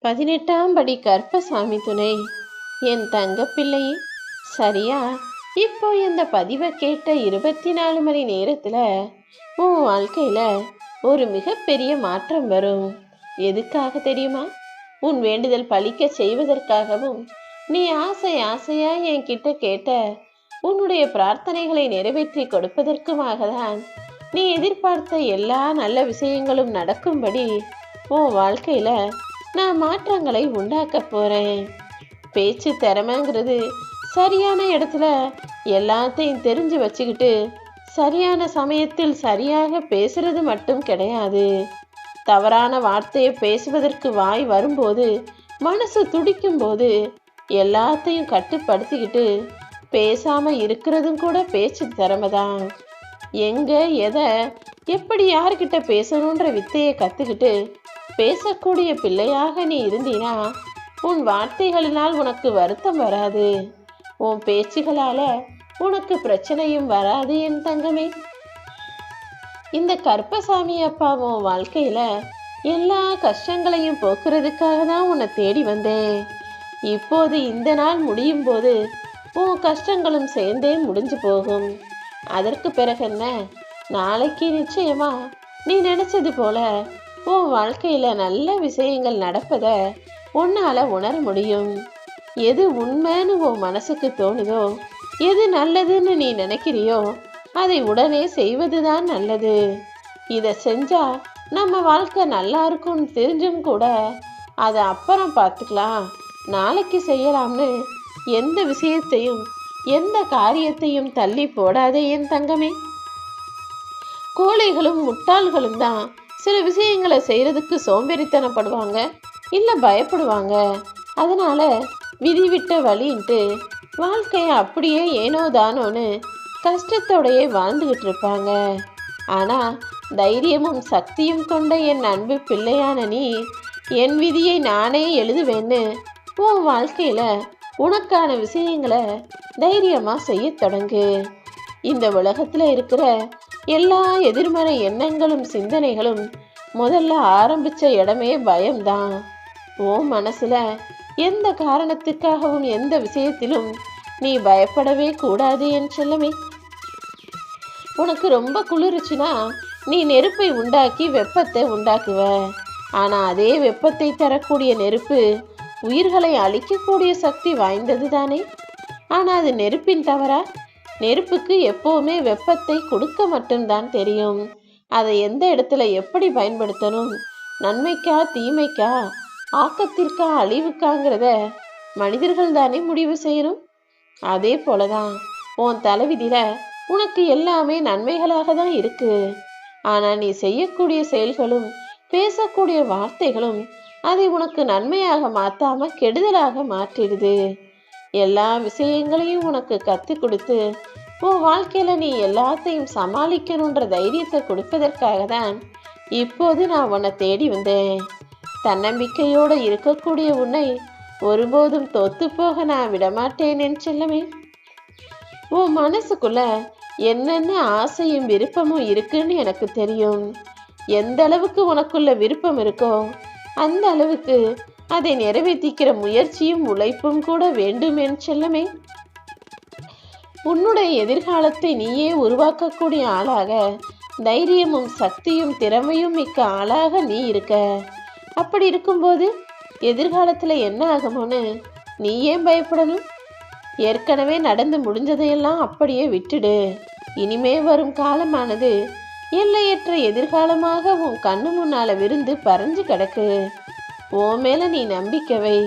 18ஆம் படி கருப்பசாமி துணை. என் தங்க பிள்ளையே, சரியா இப்போ இந்த பதிவை கேட்ட 24 மணி நேரத்துல உன் வாழ்க்கையில ஒரு மிகப்பெரிய மாற்றம் வரும். எதுக்காக தெரியுமா? உன் வேண்டுதல் பலிக்க செய்வதற்காகவும், நீ ஆசை ஆசையா என்கிட்ட கேட்ட உன்னுடைய பிரார்த்தனைகளை நிறைவேற்றி கொடுப்பதற்குமாக தான் நீ எதிர்பார்த்த எல்லா நல்ல விஷயங்களும் நடக்கும்படி உன் வாழ்க்கையில நான் மாற்றங்களை உண்டாக்க போறேன். பேச்சு திறமைங்கிறது சரியான இடத்துல எல்லாத்தையும் தெரிஞ்சு வச்சுக்கிட்டு சரியான சமயத்தில் சரியாக பேசுறது மட்டும் கிடையாது. தவறான வார்த்தையை பேசுவதற்கு வாய் வரும்போது, மனசு துடிக்கும் போது எல்லாத்தையும் கட்டுப்படுத்திக்கிட்டு பேசாம இருக்கிறதும் கூட பேச்சு திறமைதான். எங்க எதை எப்படி யார்கிட்ட பேசணுன்ற வித்தையை கத்துக்கிட்டு பேசக்கூடிய பிள்ளையாக நீ இருந்தீனா உன் வார்த்தைகளினால் உனக்கு வருத்தம் வராது, உன் பேச்சுகளால உனக்கு பிரச்சனையும் வராது என் தங்கமே. இந்த கருப்பசாமி அப்பா உன் வாழ்க்கையில எல்லா கஷ்டங்களையும் போக்குறதுக்காக தான் உன்னை தேடி வந்தேன். இப்போது இந்த நாள் முடியும் போது உன் கஷ்டங்களும் சேர்ந்தே முடிஞ்சு போகும். அதற்கு பிறகு என்ன, நாளைக்கு நிச்சயமா நீ நினைச்சது போல உன் வாழ்க்கையில நல்ல விஷயங்கள் நடப்பத உன்னால உணர முடியும். எது உண்மைன்னு உன் மனசுக்கு தோணுதோ, எது நல்லதுன்னு நீ நினைக்கிறியோ அதை உடனே செய்வதுதான் நல்லது. இதை செஞ்சா நம்ம வாழ்க்கை நல்லா இருக்கும்னு தெரிஞ்சும் கூட அதை அப்புறம் பார்த்துக்கலாம், நாளைக்கு செய்யலாம்னு எந்த விஷயத்தையும் எந்த காரியத்தையும் தள்ளி போடாதே என் தங்கமே. கோழைகளும் முட்டாள்களும் தான் சில விஷயங்களை செய்யறதுக்கு சோம்பேறித்தனப்படுவாங்க, இல்லை பயப்படுவாங்க. அதனால விதி விட்ட வழின்ட்டு வாழ்க்கையை அப்படியே ஏனோ தானோன்னு கஷ்டத்தோடையே வாழ்ந்துகிட்டு இருப்பாங்க. ஆனா தைரியமும் சக்தியும் கொண்ட என் அன்பு பிள்ளையான நீ, என் விதியை நானே எழுதுவேன்னு உன் வாழ்க்கையில உனக்கான விஷயங்களை தைரியமா செய்ய தொடங்கு. இந்த உலகத்துல இருக்கிற எல்லா எதிர்மறை எண்ணங்களும் சிந்தனைகளும் முதல்ல ஆரம்பிச்ச இடமே பயம்தான். உன் மனசுல எந்த காரணத்துக்காகவும் எந்த விஷயத்திலும் நீ பயப்படவே கூடாது என் செல்லமே. உனக்கு ரொம்ப குளிர்ச்சுன்னா நீ நெருப்பை உண்டாக்கி வெப்பத்தை உண்டாக்குவ. ஆனா அதே வெப்பத்தை தரக்கூடிய நெருப்பு உயிர்களை அழிக்கக்கூடிய சக்தி வாய்ந்தது தானே. ஆனா அது நெருப்பின் தவறா? நெருப்புக்கு எப்பவுமே வெப்பத்தை கொடுக்க மட்டும்தான் தெரியும். அதை எந்த இடத்துல எப்படி பயன்படுத்தணும், நன்மைக்கா தீமைக்கா, ஆக்கத்திற்கா அழிவுக்காங்கிறத மனிதர்கள் தானே முடிவு செய்யணும். அதே போலதான் உன் தலைவிதியில உனக்கு எல்லாமே நன்மைகளாக தான் இருக்கு. ஆனா நீ செய்யக்கூடிய செயல்களும் பேசக்கூடிய வார்த்தைகளும் அதை உனக்கு நன்மையாக மாத்தாம கெடுதலாக மாற்றிடுது. எல்லா விஷயங்களையும் உனக்கு கத்து கொடுத்து உன் வாழ்க்கையில நீ எல்லாத்தையும் சமாளிக்கணுன்ற தைரியத்தை கொடுப்பதற்காக தான் இப்போது நான் உன்னை தேடி வந்தேன். தன்னம்பிக்கையோடு இருக்கக்கூடிய உன்னை ஒருபோதும் தோத்து போக நான் விடமாட்டேன் என் செல்லமே. உன் மனசுக்குள்ள என்னென்ன ஆசையும் விருப்பமும் இருக்குன்னு எனக்கு தெரியும். எந்த அளவுக்கு உனக்குள்ள விருப்பம் இருக்கோ அந்த அளவுக்கு அதை நிறைவேற்றிக்கிற முயற்சியும் உழைப்பும் கூட வேண்டும் என் செல்லமே. உன்னுடைய எதிர்காலத்தை நீயே உருவாக்கக்கூடிய ஆளாக, தைரியமும் சக்தியும் திறமையும் மிக்க ஆளாக நீ இருக்க. அப்படி இருக்கும்போது எதிர்காலத்துல என்ன ஆகுமோன்னு நீ ஏன் பயப்படணும்? ஏற்கனவே நடந்து முடிஞ்சதையெல்லாம் அப்படியே விட்டுடு. இனிமே வரும் காலமானது எல்லையற்ற எதிர்காலமாக உன் கண்ணு முன்னால விருந்து பறஞ்சு கிடக்கு. உன் மேல நீ நம்பிக்கவை.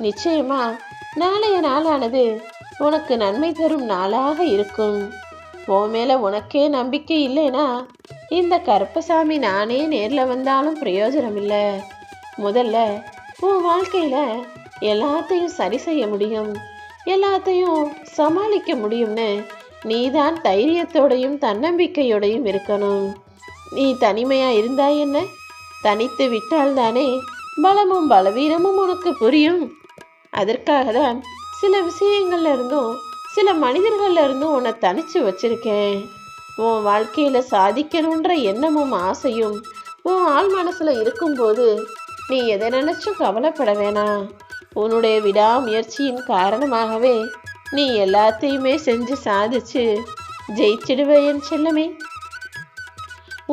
நிச்சயமா நாளைய நாளானது உனக்கு நன்மை தரும் நாளாக இருக்கும். உன் மேல உனக்கே நம்பிக்கை இல்லைனா இந்த கருப்பசாமி நானே நேர்ல வந்தாலும் பிரயோஜனம் இல்லை. முதல்ல உன் வாழ்க்கையில எல்லாத்தையும் சரி செய்ய முடியும், எல்லாத்தையும் சமாளிக்க முடியும்னு நீதான் தைரியத்தோடையும் தன்னம்பிக்கையோடையும் இருக்கணும். நீ தனிமையா இருந்தா என்ன, தனித்து விட்டால் தானே பலமும் பலவீனமும் உனக்கு புரியும். அதற்காக தான் சில விஷயங்கள்ல இருந்தும் சில மனிதர்கள்ல இருந்தும் உன்னை தனிச்சு வச்சிருக்கேன். உன் வாழ்க்கையில சாதிக்கணுன்ற எண்ணமும் ஆசையும் உன் ஆள் மனசுல இருக்கும்போது நீ எதை நினைச்சும் கவலைப்பட வேணாம். உன்னுடைய விடாமுயற்சியின் காரணமாகவே நீ எல்லாத்தையுமே செஞ்சு சாதிச்சு ஜெயிச்சிடுவே என் செல்லமே.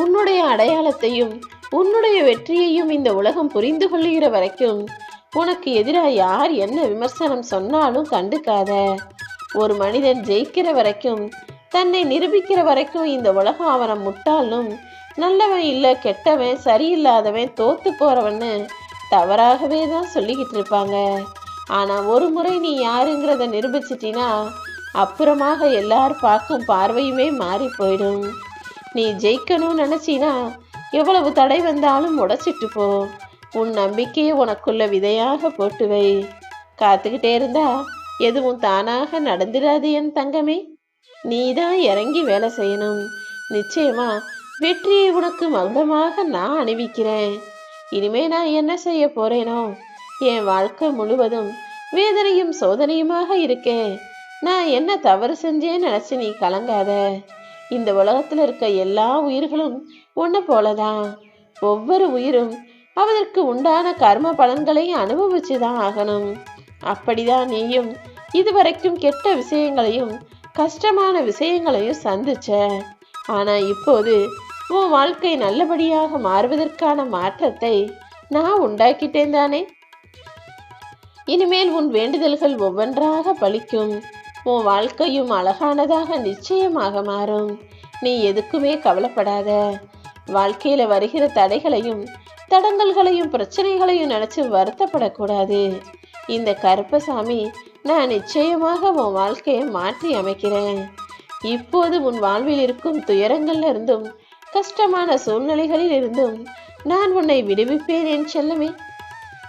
உன்னுடைய அடையாளத்தையும் உன்னுடைய வெற்றியையும் இந்த உலகம் புரிந்து கொள்ளுகிற வரைக்கும் உனக்கு எதிராக யார் என்ன விமர்சனம் சொன்னாலும் கண்டுக்காத. ஒரு மனிதன் ஜெயிக்கிற வரைக்கும், தன்னை நிரூபிக்கிற வரைக்கும் இந்த உலகம் அவனை முட்டாளும், நல்லவன் இல்லை, கெட்டவன், சரியில்லாதவன், தோத்து போறவன்னு தவறாகவே தான் சொல்லிக்கிட்டு இருப்பாங்க. ஆனா ஒரு முறை நீ யாருங்கிறத நிரூபிச்சிட்டினா அப்புறமாக எல்லாரும் பார்க்கும் பார்வையுமே மாறி போயிடும். நீ ஜெயிக்கணும்னு நினைச்சினா எவ்வளவு தடை வந்தாலும் உடைச்சிட்டு போ. உன் நம்பிக்கையை உனக்குள்ள விதையாக போட்டு வை. காத்துக்கிட்டே இருந்தா எதுவும் தானாக நடந்துடாது என் தங்கமே. நீ தான் இறங்கி வேலை செய்யணும். நிச்சயமா வெற்றியை உனக்கு மகுடமாக நான் அணிவிக்கிறேன். இனிமே நான் என்ன செய்ய போறேனோ, என் வாழ்க்கை முழுவதும் வேதனையும் சோதனையுமாக இருக்கேன். நான் என்ன தவறு செஞ்சேன்னு நினைச்சு நீ கலங்காத. இந்த உலகத்துல இருக்க எல்லா உயிர்களும் ஒன்று போலதான். ஒவ்வொரு உயிரும் அவதற்கு உண்டான கர்ம பலன்களை அனுபவிச்சுதான் ஆகணும். அப்படிதான் நீயும் இதுவரைக்கும் கெட்ட விஷயங்களையும் கஷ்டமான விஷயங்களையும் சந்திச்ச. ஆனா இப்போது உன் வாழ்க்கை நல்லபடியாக மாறுவதற்கான மாற்றத்தை நான் உண்டாக்கிட்டேன் தானே. இனிமேல் உன் வேண்டுதல்கள் ஒவ்வொன்றாக பலிக்கும். உன் வாழ்க்கையும் அழகானதாக நிச்சயமாக மாறும். நீ எதுக்குமே கவலைப்படாத. வாழ்க்கையில வருகிற தடைகளையும் தடங்கல்களையும் பிரச்சனைகளையும் நினைச்சு வருத்தப்படக்கூடாது. இந்த கருப்பசாமி நான் நிச்சயமாக உன் வாழ்க்கையை மாற்றி அமைக்கிறேன். இப்போது உன் வாழ்வில் இருக்கும் துயரங்கள்ல இருந்தும் கஷ்டமான சூழ்நிலைகளில் இருந்தும் நான் உன்னை விடுவிப்பேன் என் செல்லமே.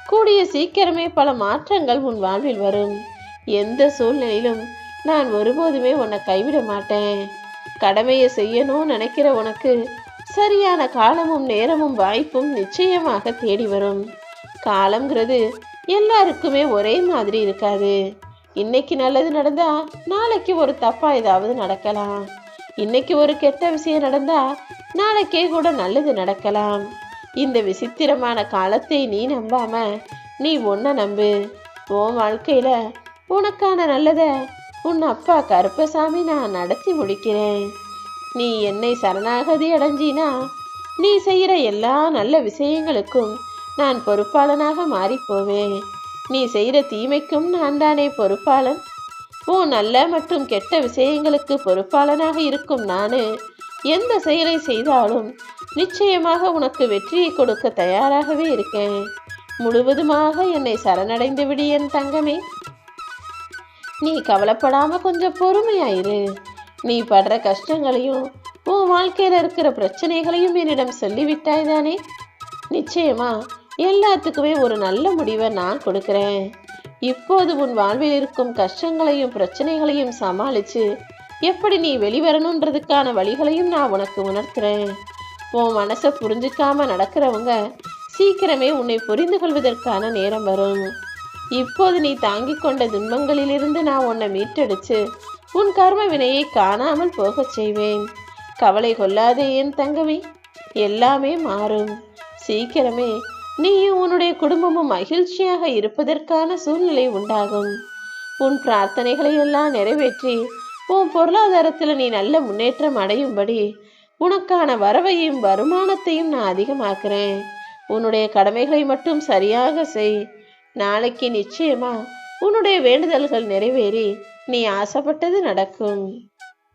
கூடிய சீக்கிரமே பல மாற்றங்கள் உன் வாழ்வில் வரும். எந்த சூழ்நிலையிலும் நான் ஒருபோதுமே உன்னை கைவிட மாட்டேன். கடமையை செய்யணும்னு நினைக்கிற உனக்கு சரியான காலமும் நேரமும் வாய்ப்பும் நிச்சயமாக தேடி வரும். காலம்ங்கிறது எல்லாருக்குமே ஒரே மாதிரி இருக்காது. இன்னைக்கு நல்லது நடந்தா நாளைக்கு ஒரு தப்பா ஏதாவது நடக்கலாம். இன்னைக்கு ஒரு கெட்ட விஷயம் நடந்தா நாளைக்கே கூட நல்லது நடக்கலாம். இந்த விசித்திரமான காலத்தை நீ நம்பாம நீ ஒன்ன நம்பு. உன் வாழ்க்கையில உனக்கான நல்லத உன் அப்பா கருப்பசாமி நான் நடத்தி முடிக்கிறேன். நீ என்னை சரணாகதி அடைஞ்சினா நீ செய்கிற எல்லா நல்ல விஷயங்களுக்கும் நான் பொறுப்பாளனாக மாறிப்போவேன். நீ செய்கிற தீமைக்கும் நான் தானே பொறுப்பாளன். உன் நல்ல மற்றும் கெட்ட விஷயங்களுக்கு பொறுப்பாளனாக இருக்கும் நானு எந்த செயலை செய்தாலும் நிச்சயமாக உனக்கு வெற்றியை கொடுக்க தயாராகவே இருக்கேன். முழுவதுமாக என்னை சரணடைந்து விடு என் தங்கமே. நீ கவலைப்படாம கொஞ்சம் பொறுமையாயிரு. நீ படுற கஷ்டங்களையும் உன் வாழ்க்கையில இருக்கிற பிரச்சனைகளையும் என்னிடம் சொல்லிவிட்டாய் தானே. நிச்சயமா எல்லாத்துக்குமே ஒரு நல்ல முடிவை நான் கொடுக்கிறேன். இப்போது உன் வாழ்வில் இருக்கும் கஷ்டங்களையும் பிரச்சனைகளையும் சமாளிச்சு எப்படி நீ வெளிவரணுன்றதுக்கான வழிகளையும் நான் உனக்கு உணர்த்துறேன். உன் மனசை புரிஞ்சுக்காம நடக்கிறவங்க சீக்கிரமே உன்னை புரிந்து கொள்வதற்கான நேரம் வரும். இப்போது நீ தாங்கிக் கொண்ட துன்பங்களிலிருந்து நான் உன்னை மீட்டெடுத்து உன் கர்ம வினையை காணாமல் போகச் செய்வேன். கவலை கொள்ளாதே என் தங்கமே. எல்லாமே மாறும். சீக்கிரமே நீயும் உன்னுடைய குடும்பமும் மகிழ்ச்சியாக இருப்பதற்கான சூழ்நிலை உண்டாகும். உன் பிரார்த்தனைகளை எல்லாம் நிறைவேற்றி உன் பொருளாதாரத்தில் நீ நல்ல முன்னேற்றம் அடையும்படி உனக்கான வரவையும் வருமானத்தையும் நான் அதிகமாக்குறேன். உன்னுடைய கடமைகளை மட்டும் சரியாக செய். நாளைக்கு நிச்சயமா உன்னுடைய வேண்டுதல்கள் நிறைவேறி நீ ஆசைப்பட்டது நடக்கும்.